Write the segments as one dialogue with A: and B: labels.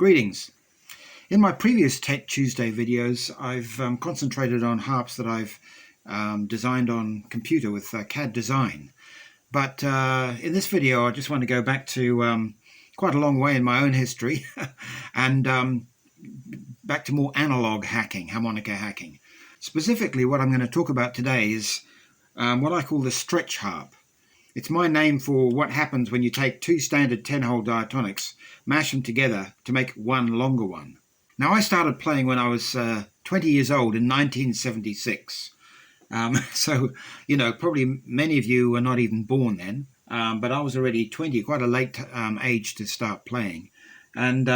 A: Greetings. In my previous Tech Tuesday videos, I've concentrated on harps that I've designed on computer with CAD Design. But in this video, I just want to go back to quite a long way in my own history and back to more analog hacking, harmonica hacking. Specifically, what I'm going to talk about today is what I call the stretch harp. It's my name for what happens when you take two standard 10-hole diatonics, mash them together to make one longer one. Now, I started playing when I was 20 years old in 1976. So, probably many of you were not even born then, but I was already 20, quite a late age to start playing. And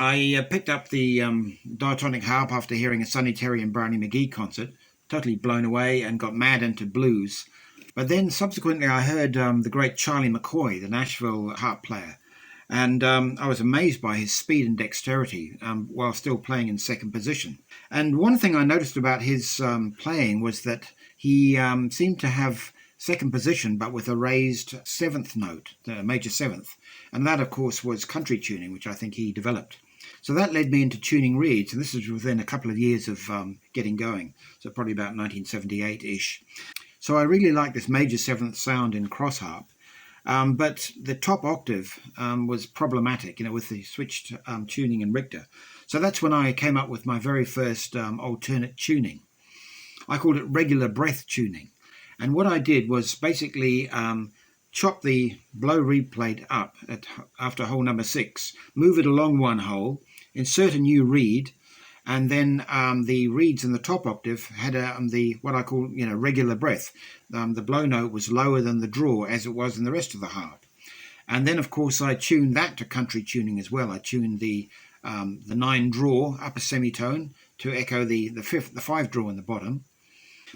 A: I picked up the diatonic harp after hearing a Sonny Terry and Brownie McGhee concert, totally blown away and got mad into blues. But then subsequently I heard the great Charlie McCoy, the Nashville harp player, and I was amazed by his speed and dexterity while still playing in second position. And one thing I noticed about his playing was that he seemed to have second position but with a raised seventh note, the major seventh, and that of course was country tuning, which I think he developed. So that led me into tuning reeds, and this was within a couple of years of getting going, so probably about 1978-ish. So I really like this major seventh sound in cross harp, but the top octave was problematic, with the switched tuning in Richter. So that's when I came up with my very first alternate tuning. I called it regular breath tuning. And what I did was basically chop the blow reed plate up after hole number 6, move it along one hole, insert a new reed, and then the reeds in the top octave had what I call regular breath. The blow note was lower than the draw as it was in the rest of the harp. And then of course I tuned that to country tuning as well. I tuned the 9 draw upper semitone to echo the 5 draw in the bottom.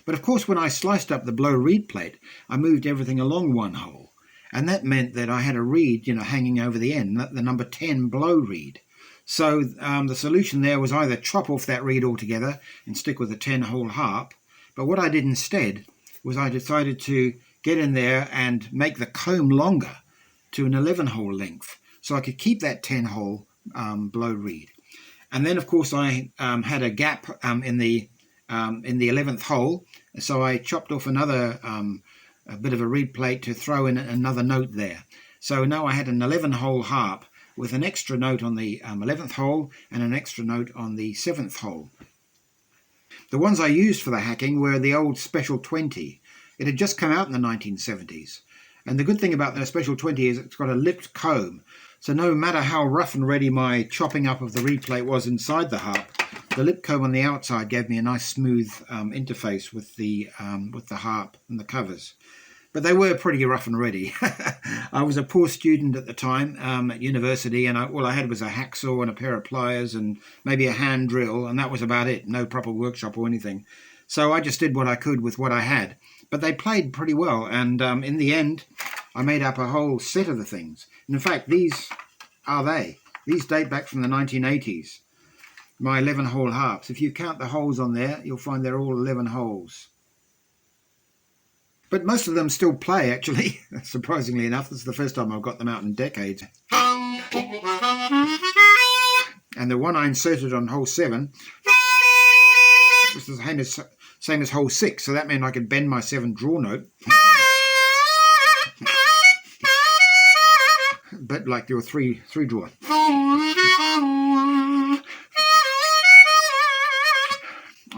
A: But of course when I sliced up the blow reed plate, I moved everything along one hole. And that meant that I had a reed hanging over the end, the number 10 blow reed. So the solution there was either chop off that reed altogether and stick with a 10-hole harp. But what I did instead was I decided to get in there and make the comb longer to an 11-hole length, so I could keep that 10-hole blow reed. And then, of course, I had a gap in the 11th hole, so I chopped off another a bit of a reed plate to throw in another note there. So now I had an 11-hole harp with an extra note on the 11th hole and an extra note on the 7th hole. The ones I used for the hacking were the old Special 20. It had just come out in the 1970s. And the good thing about the Special 20 is it's got a lipped comb. So no matter how rough and ready my chopping up of the reed plate was inside the harp, the lip comb on the outside gave me a nice smooth interface with the harp and the covers. But they were pretty rough and ready. I was a poor student at the time at university, and all I had was a hacksaw and a pair of pliers and maybe a hand drill, and that was about it. No proper workshop or anything. So I just did what I could with what I had. But they played pretty well, and in the end, I made up a whole set of the things. And in fact, these are they. These date back from the 1980s. My 11-hole harps. If you count the holes on there, you'll find they're all 11 holes. But most of them still play, actually, surprisingly enough. This is the first time I've got them out in decades. And the one I inserted on hole 7 was the same as hole 6, so that meant I could bend my 7 draw note. But like your 3 draw.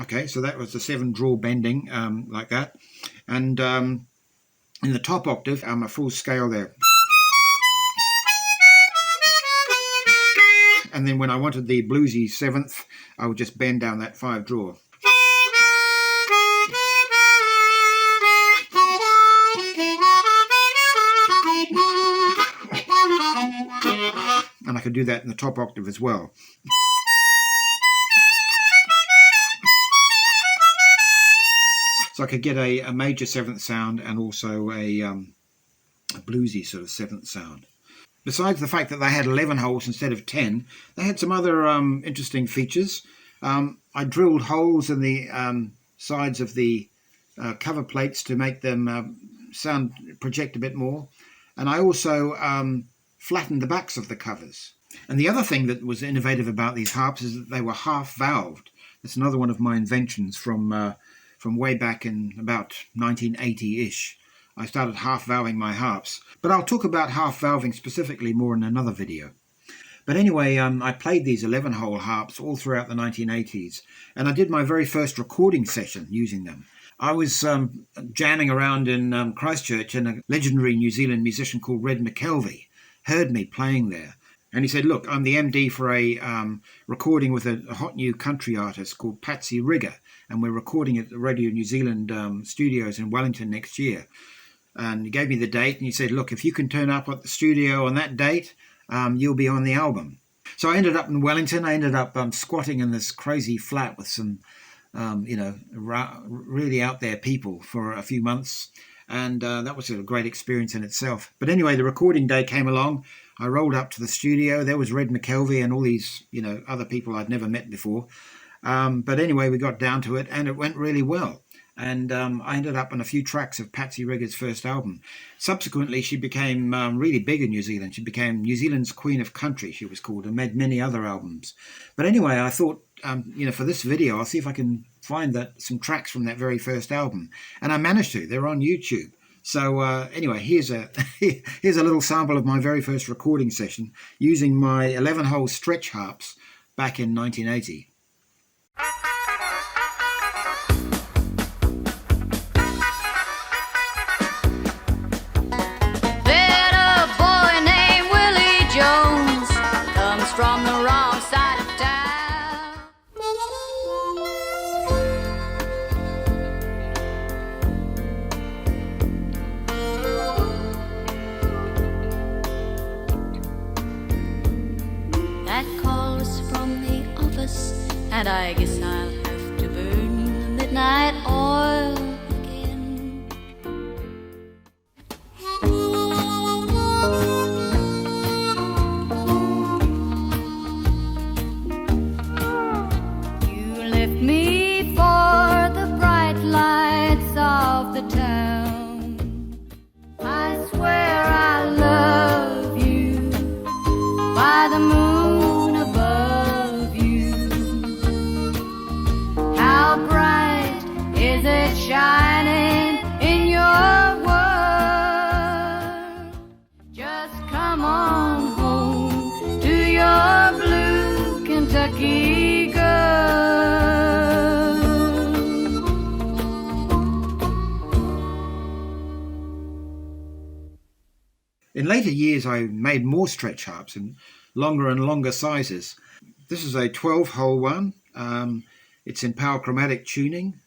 A: Okay, so that was the 7 draw bending, like that. And in the top octave, a full scale there. And then when I wanted the bluesy 7th, I would just bend down that 5 draw. And I could do that in the top octave as well. So I could get a major 7th sound and also a bluesy sort of 7th sound. Besides the fact that they had 11 holes instead of 10, they had some other interesting features. I drilled holes in the sides of the cover plates to make them project a bit more. And I also flattened the backs of the covers. And the other thing that was innovative about these harps is that they were half valved. That's another one of my inventions from way back in about 1980-ish. I started half valving my harps, but I'll talk about half valving specifically more in another video. But anyway, I played these 11-hole harps all throughout the 1980s, and I did my very first recording session using them. I was jamming around in Christchurch, and a legendary New Zealand musician called Red McKelvey heard me playing there. And he said, look, I'm the MD for a recording with a hot new country artist called Patsy Rigger, and we're recording at the Radio New Zealand studios in Wellington next year. And he gave me the date, and he said, look, if you can turn up at the studio on that date, you'll be on the album. So I ended up in Wellington. I ended up squatting in this crazy flat with some, really out there people for a few months. And that was a great experience in itself. But anyway, the recording day came along. I rolled up to the studio. There was Red McKelvey and all these, other people I'd never met before. But anyway, we got down to it, and it went really well. And I ended up on a few tracks of Patsy Rigger's first album. Subsequently, she became really big in New Zealand. She became New Zealand's Queen of Country, she was called, and made many other albums. But anyway, I thought, for this video, I'll see if I can find some tracks from that very first album. And I managed to. They're on YouTube. So anyway, here's a little sample of my very first recording session using my 11-hole stretch harps back in 1980.
B: From the wrong side of town. That call was from the office, and I guess I'll have to burn the midnight oil again. Me for the bright lights of the town. I swear I love you by the moon above you. How bright is it shining in your world? Just come on home to your blue Kentucky girl.
A: In later years, I made more stretch harps in longer and longer sizes. This is a 12-hole one. It's in power chromatic tuning,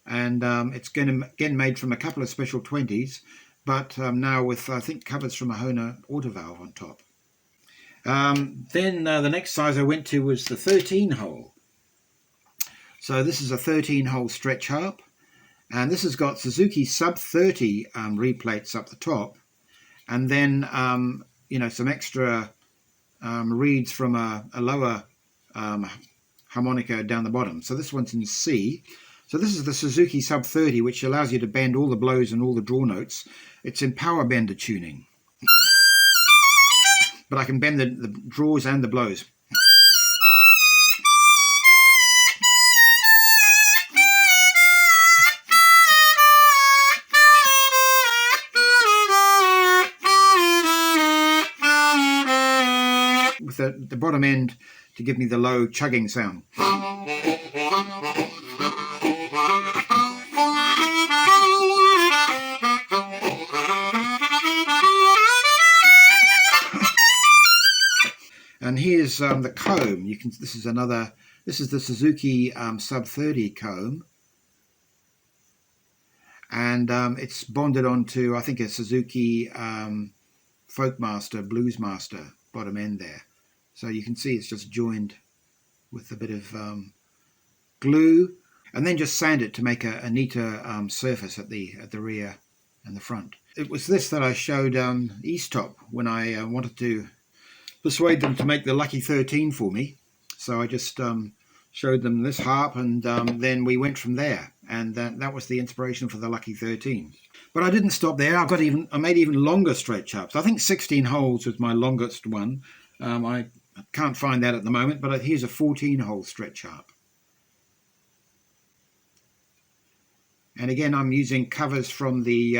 A: and it's again made from a couple of special 20s, but now with, I think, covers from a Hohner autovalve on top. Then the next size I went to was the 13-hole. So this is a 13-hole stretch harp, and this has got Suzuki sub 30 replates up the top, and then some extra reeds from a lower harmonica down the bottom. So this one's in C. So this is the Suzuki sub 30, which allows you to bend all the blows and all the draw notes. It's in power bender tuning, but I can bend the draws and the blows. With the bottom end to give me the low chugging sound. And here's the comb. This is the Suzuki sub 30 comb, and it's bonded onto, I think, a Suzuki Folkmaster Bluesmaster bottom end there. So you can see it's just joined with a bit of glue, and then just sand it to make a neater surface at the rear and the front. It was this that I showed Easttop when I wanted to persuade them to make the Lucky 13 for me. So I just showed them this harp, and then we went from there, and that was the inspiration for the Lucky 13. But I didn't stop there. I made even longer stretch harps. I think 16 holes was my longest one. I I can't find that at the moment, but here's a 14-hole stretch harp. And again, I'm using covers from the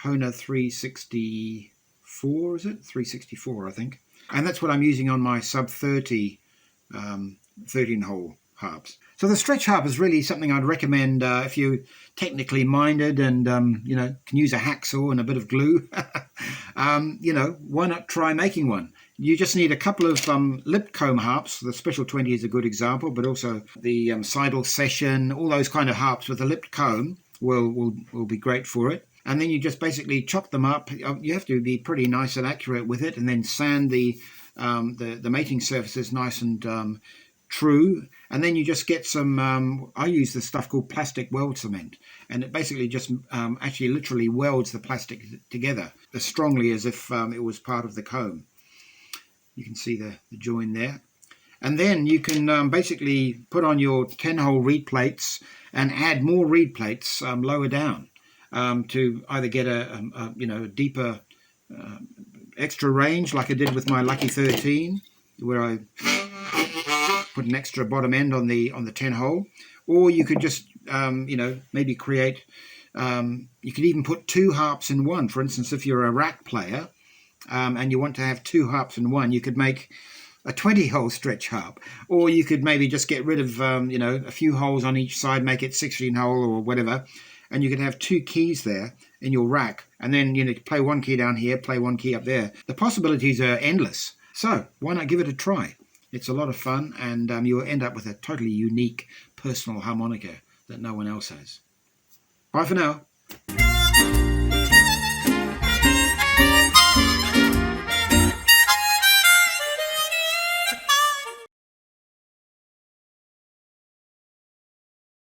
A: Hohner 364, is it? 364, I think. And that's what I'm using on my sub 30 13-hole harps. So the stretch harp is really something I'd recommend if you're technically minded and can use a hacksaw and a bit of glue. Why not try making one? You just need a couple of lip comb harps. The Special 20 is a good example, but also the Seidel Session, all those kind of harps with a lipped comb will be great for it. And then you just basically chop them up. You have to be pretty nice and accurate with it, and then sand the mating surfaces nice and true. And then you just get some, I use this stuff called plastic weld cement, and it basically just actually literally welds the plastic together as strongly as if it was part of the comb. You can see the join there. And then you can basically put on your 10-hole reed plates and add more reed plates lower down to either get a deeper extra range, like I did with my Lucky 13, where I put an extra bottom end on the 10-hole, or you could just maybe create. You could even put two harps in one. For instance, if you're a rack player and you want to have two harps in one, you could make a 20-hole stretch harp, or you could maybe just get rid of a few holes on each side, make it 16-hole or whatever, and you could have two keys there in your rack, and then play one key down here, play one key up there. The possibilities are endless. So why not give it a try? It's a lot of fun, and you'll end up with a totally unique personal harmonica that no one else has. Bye for now.